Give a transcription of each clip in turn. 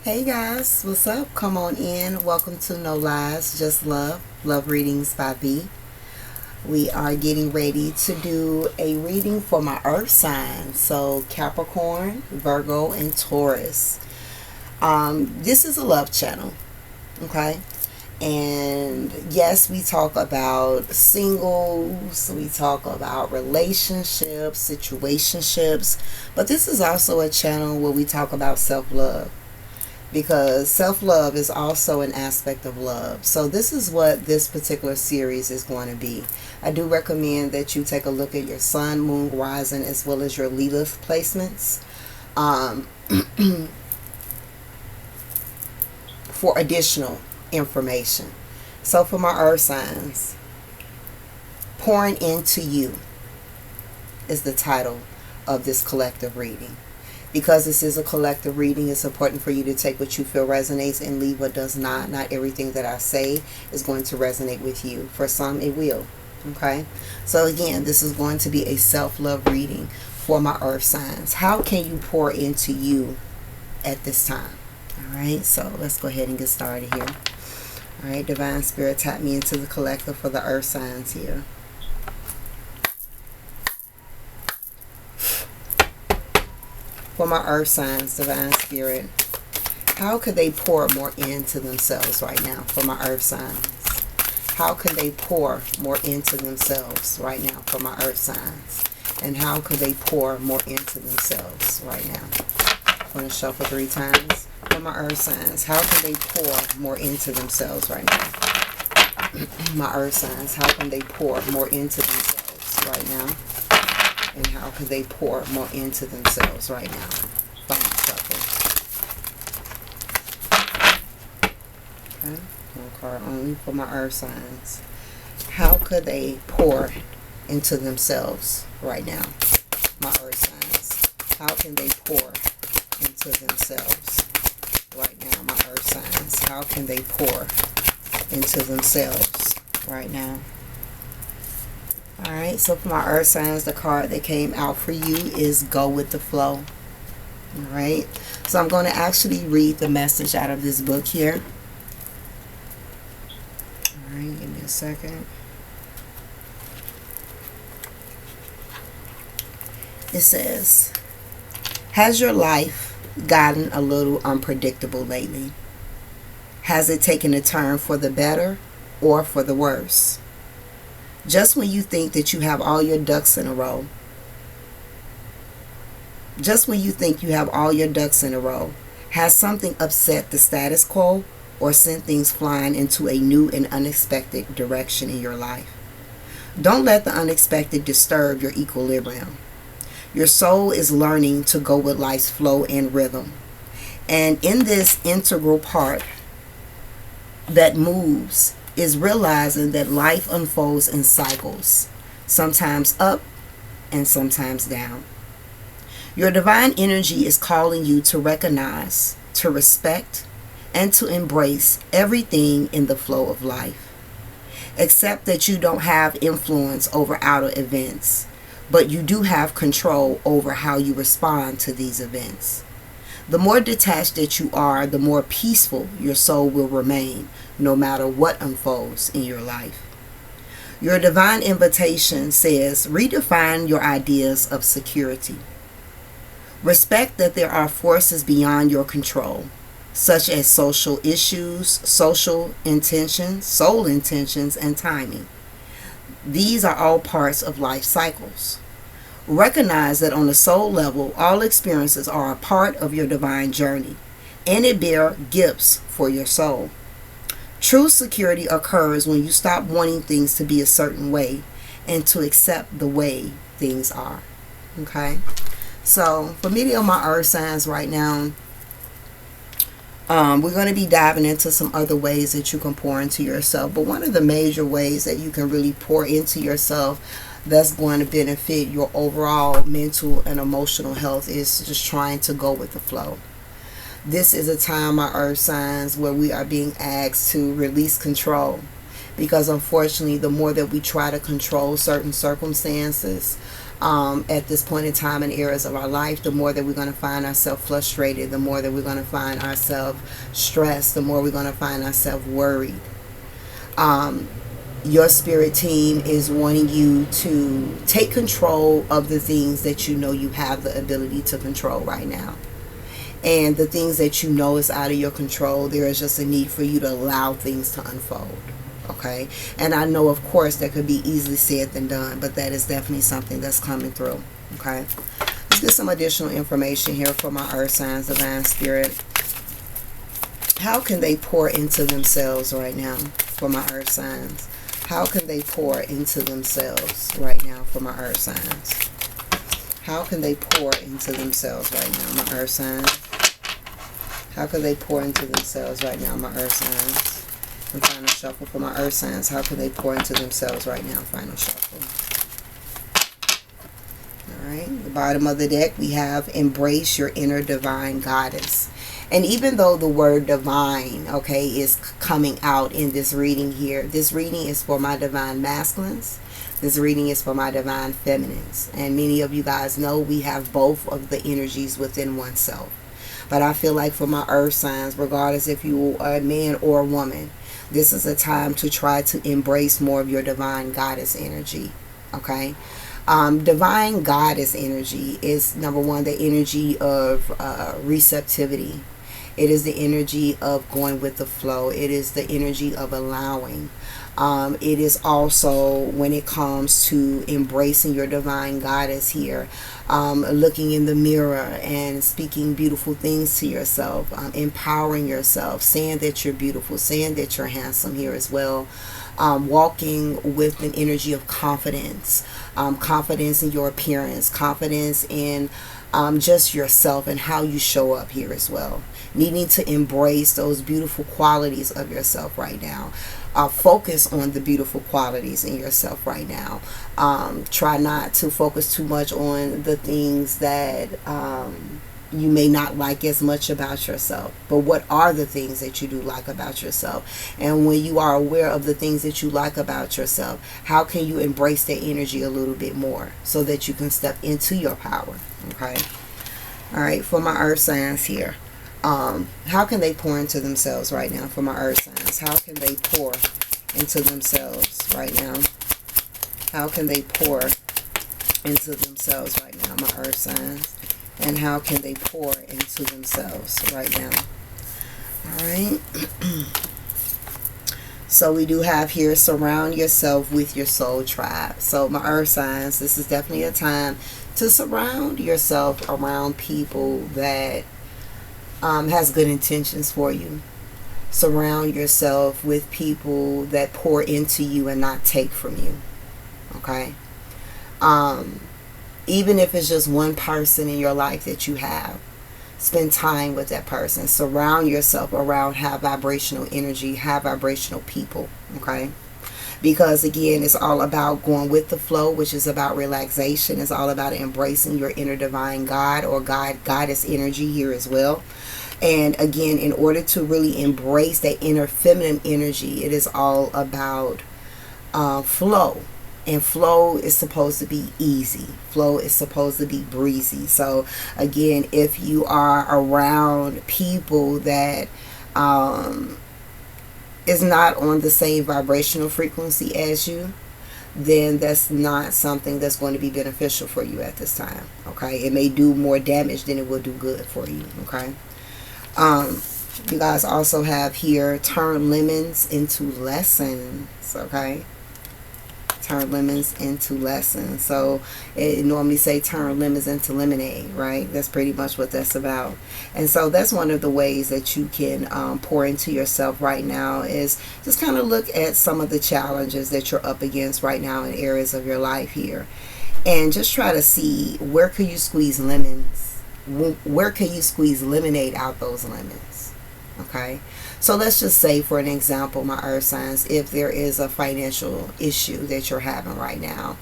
Hey guys, what's up? Come on in. Welcome to No Lies, Just Love. Love Readings by V. We are getting ready to do a reading for my earth signs. So Capricorn, Virgo, and Taurus. This is a love channel. Okay? And yes, we talk about singles, we talk about relationships, situationships, but this is also a channel where we talk about self-love, because self-love is also an aspect of love. So this is what this particular series is going to be. I do recommend that you take a look at your sun, moon, rising, as well as your Lilith placements for additional information. So for my earth signs, pouring into you is the title of this collective reading. Because this is a collective reading, it's important for you to take what you feel resonates and leave what does not. Not everything that I say is going to resonate with you. For some, it will. Okay? So again, this is going to be a self-love reading for my earth signs. How can you pour into you at this time? Alright, so let's go ahead and get started here. Alright, Divine Spirit, tap me into the collective for the earth signs here. For my earth signs, Divine Spirit, how could they pour more into themselves right now? For my earth signs, how could they pour more into themselves right now? For my earth signs, and how could they pour more into themselves right now? I'm going to shuffle 3 times. For my earth signs, how can they pour more into themselves right now? My earth signs, how can they pour more into themselves right now? And how can they pour more into themselves right now? Final shuffle. Okay, one card only for my earth signs. How could they pour into themselves right now? My earth signs. How can they pour into themselves right now? My earth signs. How can they pour into themselves right now? Alright, so for my earth signs, the card that came out for you is Go With The Flow. Alright, so I'm going to actually read the message out of this book here. Alright, give me a second. It says, has your life gotten a little unpredictable lately? Has it taken a turn for the better or for the worse? Just when you think that you have all your ducks in a row. Just when you think you have all your ducks in a row, has something upset the status quo or sent things flying into a new and unexpected direction in your life? Don't let the unexpected disturb your equilibrium. Your soul is learning to go with life's flow and rhythm. And in this integral part that moves is realizing that life unfolds in cycles, sometimes up and sometimes down. Your divine energy is calling you to recognize, to respect, and to embrace everything in the flow of life. Accept that you don't have influence over outer events, but you do have control over how you respond to these events. The more detached that you are, the more peaceful your soul will remain, no matter what unfolds in your life. Your divine invitation says, redefine your ideas of security. Respect that there are forces beyond your control, such as social issues, social intentions, soul intentions, and timing. These are all parts of life cycles. Recognize that on a soul level, all experiences are a part of your divine journey, and it bear gifts for your soul. True security occurs when you stop wanting things to be a certain way and to accept the way things are. Okay? So, for many of my earth signs right now, we're going to be diving into some other ways that you can pour into yourself. But one of the major ways that you can really pour into yourself that's going to benefit your overall mental and emotional health is just trying to go with the flow. This is a time, my earth signs, where we are being asked to release control. Because unfortunately, the more that we try to control certain circumstances, at this point in time in areas of our life, the more that we're going to find ourselves frustrated, the more that we're going to find ourselves stressed, the more we're going to find ourselves worried. Your spirit team is wanting you to take control of the things that you know you have the ability to control right now. And the things that you know is out of your control, there is just a need for you to allow things to unfold. Okay? And I know, of course, that could be easily said than done, but that is definitely something that's coming through. Okay? Let's get some additional information here for my earth signs, divine spirit. How can they pour into themselves right now for my earth signs? How can they pour into themselves right now for my earth signs? How can they pour into themselves right now, my earth signs? How can they pour into themselves right now, my earth signs? And final shuffle for my earth signs. How can they pour into themselves right now? Final shuffle. Alright, the bottom of the deck we have embrace your inner divine goddess. And even though the word divine, okay, is coming out in this reading here, this reading is for my divine masculines. This reading is for my divine feminines. And many of you guys know we have both of the energies within oneself. But I feel like for my earth signs, regardless if you are a man or a woman, this is a time to try to embrace more of your divine goddess energy. Okay? Divine goddess energy is, number one, the energy of receptivity. It is the energy of going with the flow. It is the energy of allowing. It is also, when it comes to embracing your divine goddess here, looking in the mirror and speaking beautiful things to yourself, empowering yourself, saying that you're beautiful, saying that you're handsome here as well. Walking with an energy of confidence, confidence in your appearance, confidence in just yourself and how you show up here as well. Needing to embrace those beautiful qualities of yourself right now. Focus on the beautiful qualities in yourself right now. Try not to focus too much on the things that you may not like as much about yourself. But what are the things that you do like about yourself? And when you are aware of the things that you like about yourself, how can you embrace that energy a little bit more so that you can step into your power? Okay. All right. For my earth signs here. How can they pour into themselves right now for my earth signs? How can they pour into themselves right now? How can they pour into themselves right now, my earth signs? And how can they pour into themselves right now? Alright. So we do have here, surround yourself with your soul tribe. So my earth signs, this is definitely a time to surround yourself around people that has good intentions for you. Surround yourself with people that pour into you and not take from you. Okay? Even if it's just one person in your life that you have, spend time with that person. Surround yourself around high vibrational energy, high vibrational people. Okay? Because again, it's all about going with the flow, which is about relaxation. It's all about embracing your inner divine God or goddess energy here as well. And again, in order to really embrace that inner feminine energy, it is all about flow. And flow is supposed to be easy. Flow is supposed to be breezy. So again, if you are around people that is not on the same vibrational frequency as you, then that's not something that's going to be beneficial for you at this time. Okay? It may do more damage than it will do good for you. Okay? You guys also have here, turn lemons into lessons. Okay? Turn lemons into lessons. So it normally say turn lemons into lemonade, right? That's pretty much what that's about. And so that's one of the ways that you can pour into yourself right now, is just kind of look at some of the challenges that you're up against right now in areas of your life here, and just try to see, where could you squeeze lemons? Where can you squeeze lemonade out those lemons? Okay? So let's just say, for an example, my earth signs, if there is a financial issue that you're having right now,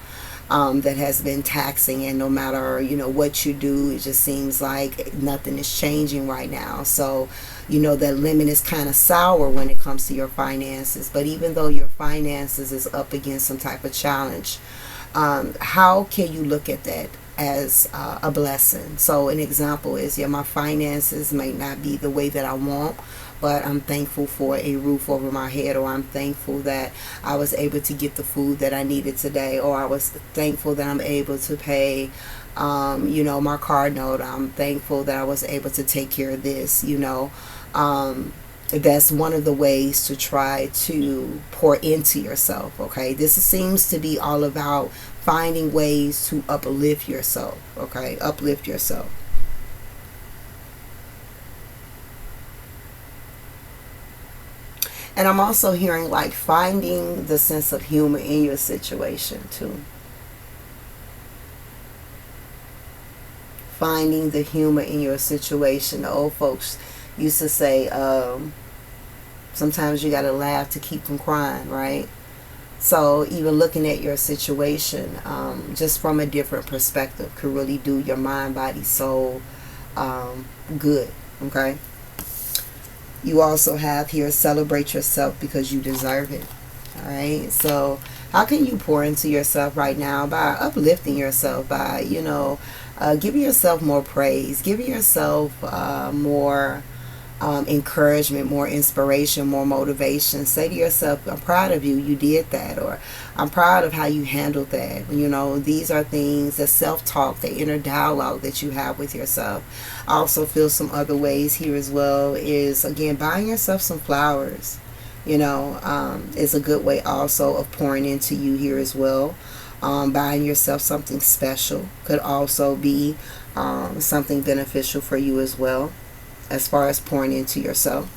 that has been taxing, and no matter, what you do, it just seems like nothing is changing right now. So, that lemon is kind of sour when it comes to your finances. But even though your finances is up against some type of challenge, how can you look at that as a blessing? So an example is, yeah, my finances may not be the way that I want, but I'm thankful for a roof over my head, or I'm thankful that I was able to get the food that I needed today, or I was thankful that I'm able to pay my car note. I'm thankful that I was able to take care of this. That's one of the ways to try to pour into yourself. Okay, this seems to be all about finding ways to uplift yourself. Okay, uplift yourself. And I'm also hearing like finding the sense of humor in your situation too. Finding the humor in your situation. The old folks used to say, sometimes you got to laugh to keep from crying, right? So even looking at your situation just from a different perspective could really do your mind, body, soul good. Okay. You also have here, celebrate yourself because you deserve it. All right. So how can you pour into yourself right now? By uplifting yourself, by giving yourself more praise, giving yourself more encouragement, more inspiration, more motivation. Say to yourself, I'm proud of you, you did that, or I'm proud of how you handled that. These are things, the self-talk, the inner dialogue that you have with yourself. I also feel some other ways here as well is, again, buying yourself some flowers. Is a good way also of pouring into you here as well. Buying yourself something special could also be something beneficial for you as well, as far as pouring into yourself.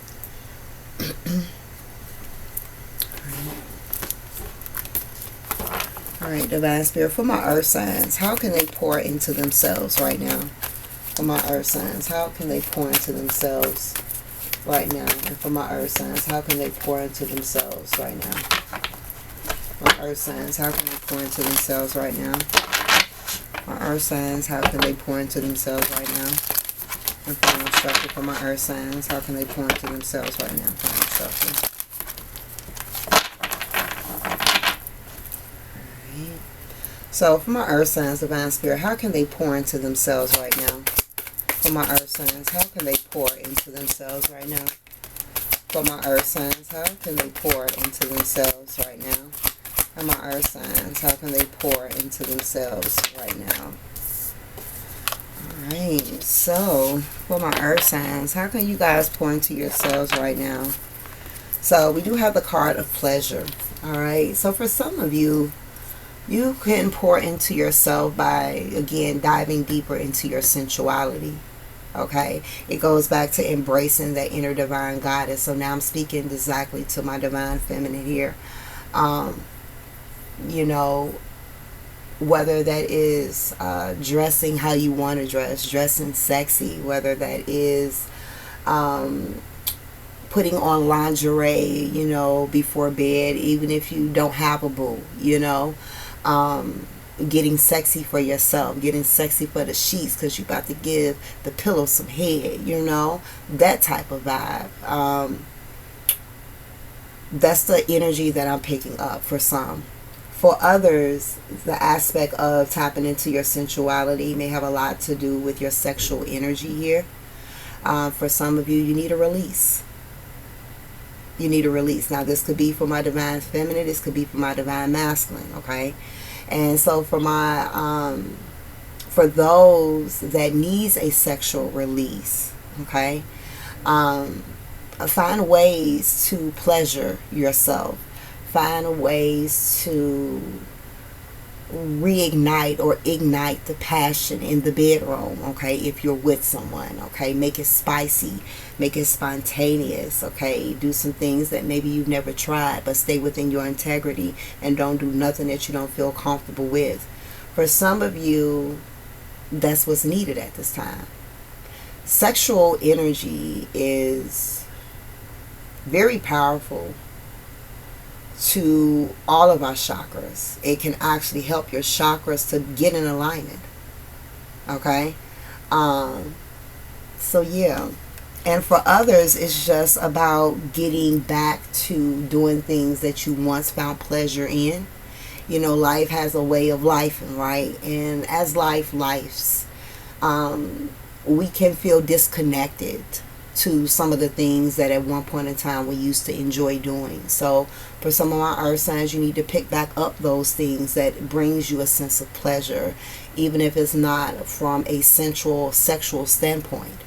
All right, Divine Spirit, for my earth signs, how can they pour into themselves right now? For my earth signs, how can they pour into themselves right now? And for my earth signs, how can they pour into themselves right now? My earth signs, how can they pour into themselves right now? My earth signs, how can they pour into themselves right now? And final instruction for my earth signs, how can they pour into themselves right now? Final instruction. Alright. So for my earth signs, Divine Spirit, how can they pour into themselves right now? For my earth signs, how can they pour into themselves right now? For my earth signs, how can they pour into themselves right now? And my earth signs, how can they pour into themselves right now? Alright, so for my earth signs, how can you guys pour into yourselves right now? So we do have the card of pleasure. Alright, so for some of you, you can pour into yourself by, again, diving deeper into your sensuality. Okay, it goes back to embracing that inner divine goddess. So now I'm speaking exactly to my divine feminine here. Whether that is dressing how you want to dress, dressing sexy, whether that is putting on lingerie, before bed, even if you don't have a boo, getting sexy for yourself, getting sexy for the sheets because you're about to give the pillow some head, that type of vibe. That's the energy that I'm picking up for some. For others, the aspect of tapping into your sensuality may have a lot to do with your sexual energy here. For some of you, you need a release. You need a release. Now, this could be for my divine feminine. This could be for my divine masculine, okay? And so for those that needs a sexual release, okay, find ways to pleasure yourself. Find ways to reignite or ignite the passion in the bedroom, okay, if you're with someone, okay. Make it spicy, make it spontaneous, okay. Do some things that maybe you've never tried, but stay within your integrity and don't do nothing that you don't feel comfortable with. For some of you, that's what's needed at this time. Sexual energy is very powerful to all of our chakras. It can actually help your chakras to get in alignment, okay. So yeah, and for others, it's just about getting back to doing things that you once found pleasure in. Life has a way of life, right? And as lifes, we can feel disconnected to some of the things that at one point in time we used to enjoy doing. So for some of my earth signs, you need to pick back up those things that brings you a sense of pleasure, even if it's not from a sensual sexual standpoint.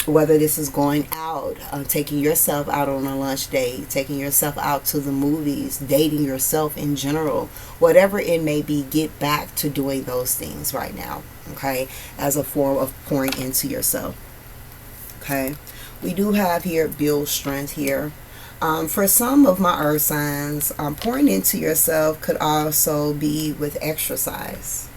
Whether this is going out, taking yourself out on a lunch date, taking yourself out to the movies, dating yourself in general, whatever it may be, get back to doing those things right now, okay, as a form of pouring into yourself. Okay, we do have here build strength here. For some of my earth signs, pouring into yourself could also be with exercise.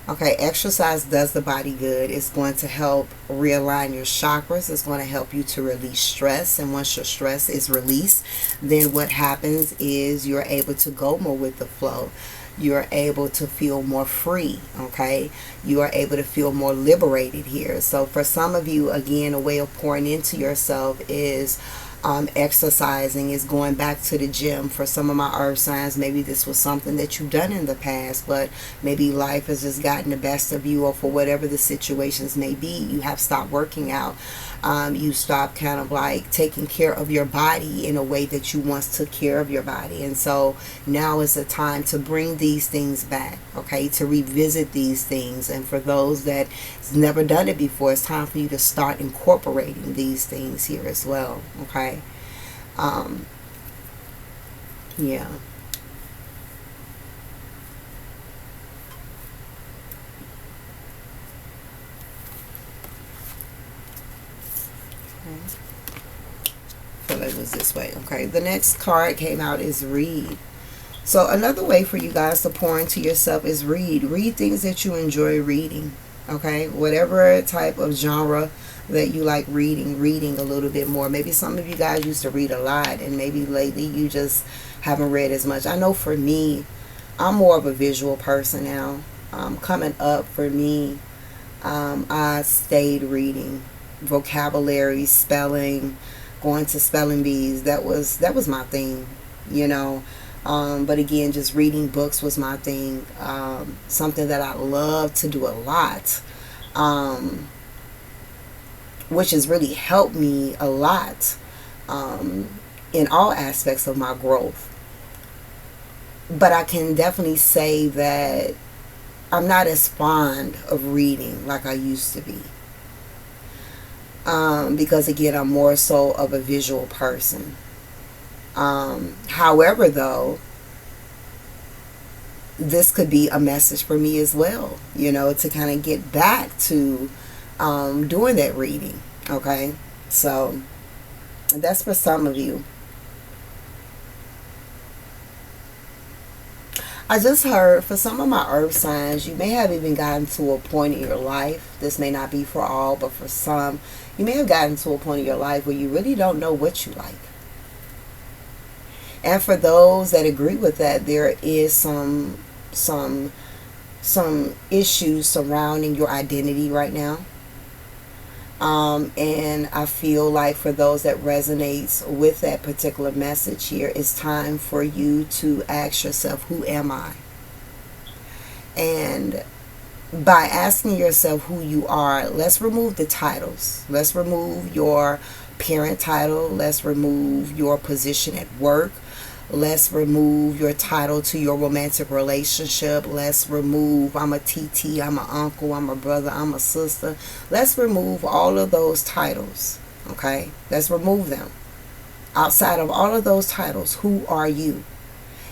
Okay, exercise does the body good. It's going to help realign your chakras. It's going to help you to release stress. And once your stress is released, then what happens is you're able to go more with the flow. You're able to feel more free, okay? You are able to feel more liberated here. So for some of you, again, a way of pouring into yourself is exercising, is going back to the gym. For some of my earth signs, maybe this was something that you've done in the past, but maybe life has just gotten the best of you, or for whatever the situations may be, you have stopped working out. You stop kind of like taking care of your body in a way that you once took care of your body. And so now is the time to bring these things back, okay, to revisit these things. And for those that has never done it before, it's time for you to start incorporating these things here as well, okay. Yeah. I feel like it was this way. Okay, the next card came out is read. So another way for you guys to pour into yourself is read. Read things that you enjoy reading. Okay, whatever type of genre that you like reading a little bit more. Maybe some of you guys used to read a lot, and maybe lately you just haven't read as much. I know for me, I'm more of a visual person now. Coming up for me, I stayed reading vocabulary, spelling, going to spelling bees. That was my thing, you know. But again, just reading books was my thing. Something that I love to do a lot, which has really helped me a lot in all aspects of my growth. But I can definitely say that I'm not as fond of reading like I used to be. Because again, I'm more so of a visual person. However, though, this could be a message for me as well, to kind of get back to doing that reading. Okay, so that's for some of you. I just heard for some of my earth signs, you may have even gotten to a point in your life. This may not be for all, but for some, you may have gotten to a point in your life where you really don't know what you like. And for those that agree with that, there is some issues surrounding your identity right now. And I feel like for those that resonates with that particular message here, it's time for you to ask yourself, who am I? And by asking yourself who you are, let's remove the titles. Let's remove your parent title. Let's remove your position at work. Let's remove your title to your romantic relationship. Let's remove, I'm a TT, I'm an uncle, I'm a brother, I'm a sister. Let's remove all of those titles, okay? Let's remove them. Outside of all of those titles, who are you?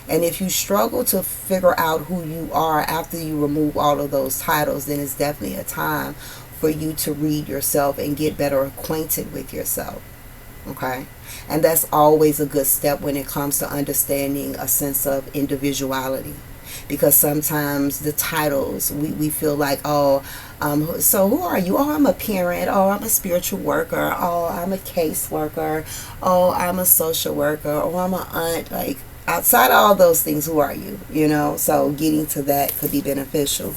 And if you struggle to figure out who you are after you remove all of those titles, then it's definitely a time for you to read yourself and get better acquainted with yourself. Okay, and that's always a good step when it comes to understanding a sense of individuality, because sometimes the titles we feel like, so who are you? Oh, I'm a parent. Oh, I'm a spiritual worker. Oh, I'm a case worker. Oh, I'm a social worker. Oh, I'm an aunt. Like, outside of all those things, who are you? So getting to that could be beneficial.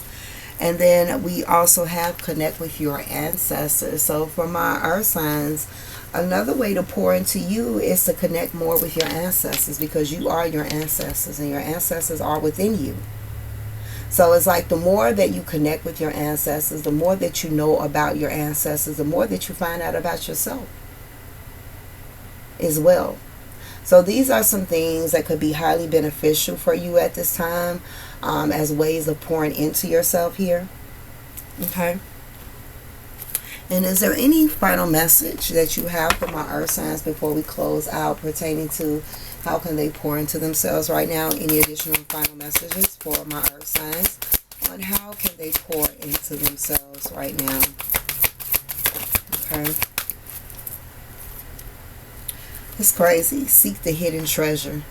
And then we also have connect with your ancestors. So for my earth signs, another way to pour into you is to connect more with your ancestors, because you are your ancestors and your ancestors are within you. So it's like the more that you connect with your ancestors, the more that you know about your ancestors, the more that you find out about yourself as well. So these are some things that could be highly beneficial for you at this time, as ways of pouring into yourself here. Okay. And is there any final message that you have for my earth signs before we close out, pertaining to how can they pour into themselves right now? Any additional final messages for my earth signs on how can they pour into themselves right now? Okay. It's crazy. Seek the hidden treasure.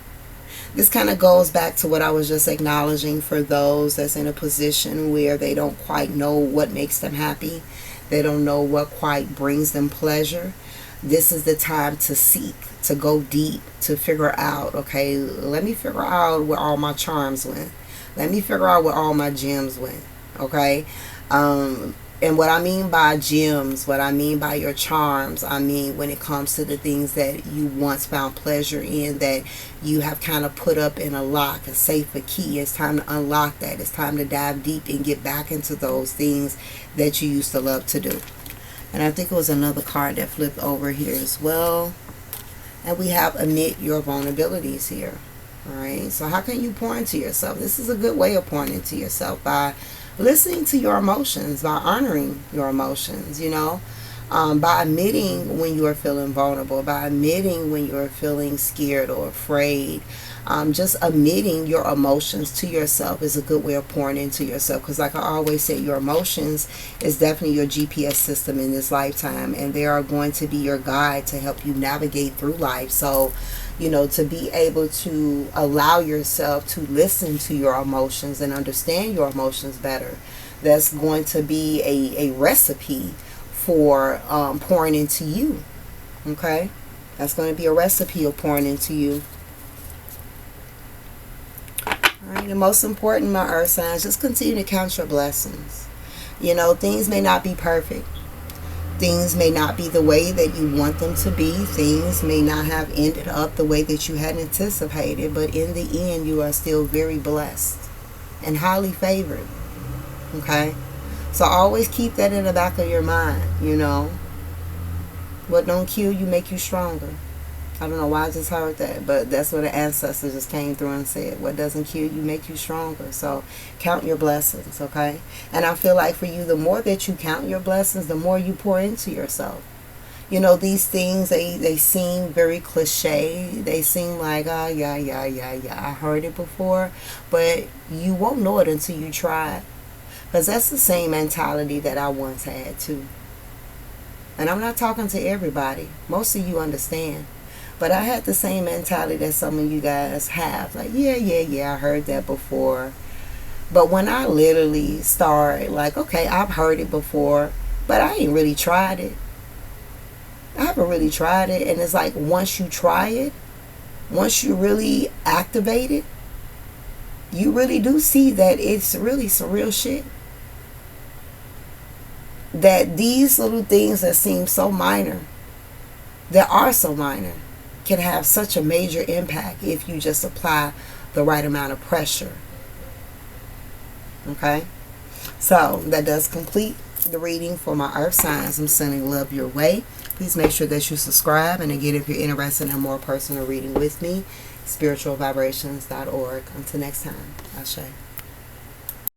This kind of goes back to what I was just acknowledging for those that's in a position where they don't quite know what makes them happy. They don't know what quite brings them pleasure. This is the time to seek, to go deep, to figure out, okay, let me figure out where all my charms went. Let me figure out where all my gems went. Okay? And what I mean by gems, what I mean by your charms, I mean when it comes to the things that you once found pleasure in, that you have kind of put up in a lock, a safe, a key. It's time to unlock that. It's time to dive deep and get back into those things that you used to love to do. And I think it was another card that flipped over here as well. And we have admit your vulnerabilities here. Alright, so how can you pour into yourself? This is a good way of pouring into yourself, by listening to your emotions, by honoring your emotions, by admitting when you are feeling vulnerable, by admitting when you are feeling scared or afraid. Just admitting your emotions to yourself is a good way of pouring into yourself, because like I always say, your emotions is definitely your GPS system in this lifetime, and they are going to be your guide to help you navigate through life. So to be able to allow yourself to listen to your emotions and understand your emotions better, that's going to be a recipe for pouring into you. Okay? That's going to be a recipe of pouring into you. Alright, and most important, my earth signs, just continue to count your blessings. Things may not be perfect. Things may not be the way that you want them to be. Things may not have ended up the way that you had anticipated. But in the end, you are still very blessed and highly favored. Okay? So always keep that in the back of your mind, What don't kill you make you stronger. I don't know why I just heard that, but that's what the ancestors just came through and said. What doesn't kill you make you stronger. So count your blessings, okay? And I feel like for you, the more that you count your blessings, the more you pour into yourself. These things, they seem very cliche. They seem like, oh, yeah, I heard it before. But you won't know it until you try it. Because that's the same mentality that I once had, too. And I'm not talking to everybody. Most of you understand. But I had the same mentality that some of you guys have. Like, yeah, I heard that before. But when I literally started, like, okay, I've heard it before, but I ain't really tried it. I haven't really tried it. And it's like, once you try it, once you really activate it, you really do see that it's really some real shit. That these little things that seem so minor, that are so minor, can have such a major impact if you just apply the right amount of pressure. Okay? So that does complete the reading for my earth signs. I'm sending love your way. Please make sure that you subscribe. And again, if you're interested in a more personal reading with me, spiritualvibrations.org. Until next time, Ashe.